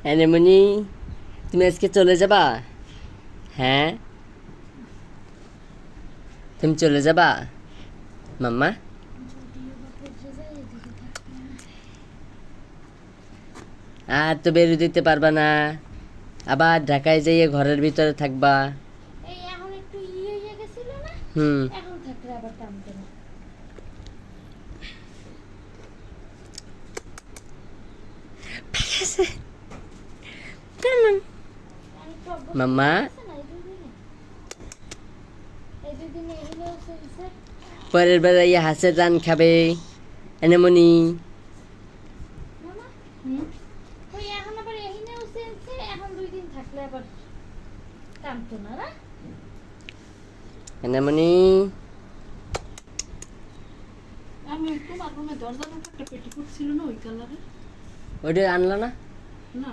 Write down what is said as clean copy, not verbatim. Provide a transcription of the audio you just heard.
অ্যানেমনি, তুমি আজকে চলে যাবা? হ্যাঁ, তুমি চলে যাবা মাম্মা? আর তো বের দিতে পারবা না, আবার ঢাকায় যাইয়ে ঘরের ভিতরে থাকবা। এই এখন একটু হয়ে গেছিল না, এখন থাকলে আবার টানতে না। মাম্মা, পরের বার এই হাঁসের রান খাবে অ্যানেমনি। ওই এখন আবার এহিনেও সেনছে, এখন 2 দিন থাকলে আবার টানতো না না। অ্যানেমনি, আমি তোমার রুমে দরজার উপর একটা পেটিকোট ছিল না ওই কালারের? ওইটা আনলা না? না